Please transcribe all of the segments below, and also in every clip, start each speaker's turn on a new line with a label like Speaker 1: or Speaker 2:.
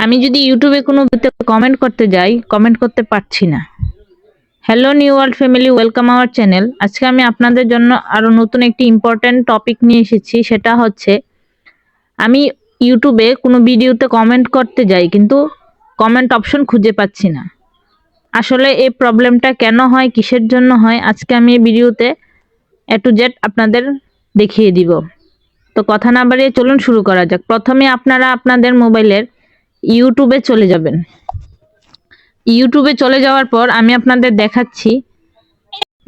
Speaker 1: আমি যদি ইউটিউবে কোনো কমেন্ট করতে যাই, কমেন্ট করতে পারছি না। Hello new world family, welcome our channel. আজকে আমি আপনাদের জন্য আরো নতুন একটি ইম্পর্টেন্ট টপিক নিয়ে এসেছি। সেটা হচ্ছে আমি ইউটিউবে কোনো ভিডিওতে কমেন্ট করতে যাই, কিন্তু কমেন্ট অপশন খুঁজে পাচ্ছি না। আসলে এই প্রবলেমটা কেন হয়, কিসের জন্য হয়, আজকে আমি এই ভিডিওতে এ টু জেড আপনাদের দেখিয়ে দিব। তো কথা না বাড়িয়ে চলুন শুরু করা যাক। প্রথমে আপনারা আপনাদের মোবাইলের ইউটিউবে চলে যাবেন। ইউটিউবে চলে যাওয়ার পর আমি আপনাদের দেখাচ্ছি।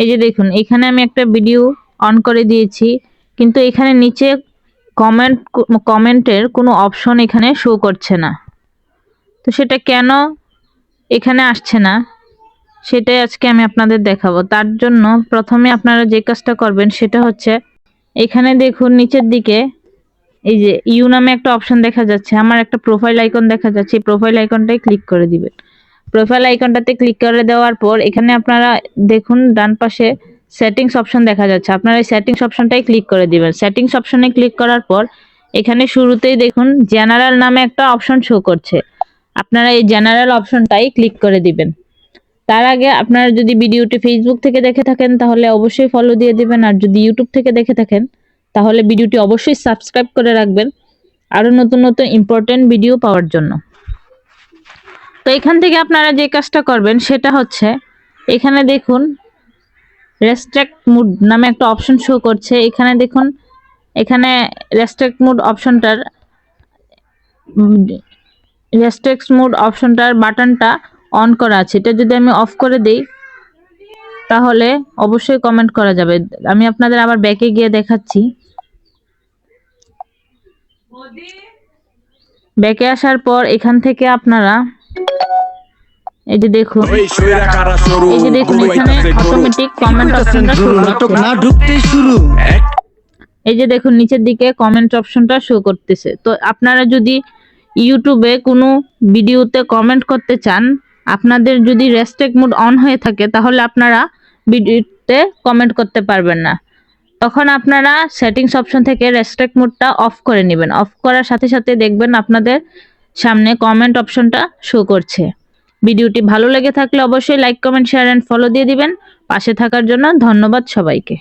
Speaker 1: এই যে দেখুন, এখানে আমি একটা ভিডিও অন করে দিয়েছি, কিন্তু এখানে নিচে কমেন্টের কোনো অপশন এখানে শো করছে না। তো সেটা কেন এখানে আসছে না, সেটাই আজকে আমি আপনাদের দেখাবো। তার জন্য প্রথমে আপনারা যে কাজটা করবেন সেটা হচ্ছে, এখানে দেখুন নিচের দিকে এই যে ইউ নামে একটা অপশন দেখা যাচ্ছে, আমার একটা প্রোফাইল আইকন দেখা যাচ্ছে। প্রোফাইল আইকনটাই ক্লিক করে দিবেন। প্রোফাইল আইকনটাতে ক্লিক করে দেওয়ার পর এখানে আপনারা দেখুন ডান পাশে সেটিংস অপশন দেখা যাচ্ছে, আপনারা এই সেটিংস অপশনটাই ক্লিক করে দিবেন। সেটিংস অপশনে ক্লিক করার পর এখানে শুরুতেই দেখুন জেনারেল নামে একটা অপশন শো করছে, আপনারা এই জেনারেল অপশনটাই ক্লিক করে দিবেন। তার আগে আপনারা যদি ভিডিওটি ফেসবুক থেকে দেখে থাকেন তাহলে অবশ্যই ফলো দিয়ে দিবেন, আর যদি ইউটিউব থেকে দেখে থাকেন তাহলে ভিডিওটি অবশ্যই সাবস্ক্রাইব করে রাখবেন আরো নতুন নতুন ইম্পর্টেন্ট ভিডিও পাওয়ার জন্য। তো এখান থেকে আপনারা যে কাজটা করবেন সেটা হচ্ছে, এখানে দেখুন রেস্ট্রিক্ট মুড নামে একটা অপশন শো করছে। এখানে দেখুন, এখানে রেস্ট্রিক্ট মুড অপশনটার বাটনটা অন করা আছে। এটা যদি আমি অফ করে দেই তাহলে অবশ্যই কমেন্ট করা যাবে। আমি আপনাদের আবার ব্যাকে গিয়ে দেখাচ্ছি। ব্যাকে আসার পর এখান থেকে আপনারা এই যে দেখুন এখানে অটোমেটিক কমেন্ট অপশনটা শুরু। এই যে দেখুন নিচের দিকে কমেন্ট অপশনটা শো করতেছে। তো আপনারা যদি ইউটিউবে কোনো ভিডিওতে কমেন্ট করতে চান, আপনাদের যদি রেস্ট্রিক্ট মোড অন হয়ে থাকে তাহলে আপনারা ভিডিওতে কমেন্ট করতে পারবেন না। তখন আপনারা সেটিংস অপশন থেকে রেস্ট্রিক্ট মোডটা অফ করে নেবেন। অফ করার সাথে সাথে দেখবেন আপনাদের সামনে কমেন্ট অপশনটা শো করছে। ভিডিওটি ভালো লেগে থাকলে অবশ্যই like, comment, share and follow দিয়ে দিবেন। পাশে থাকার জন্য ধন্যবাদ সবাইকে।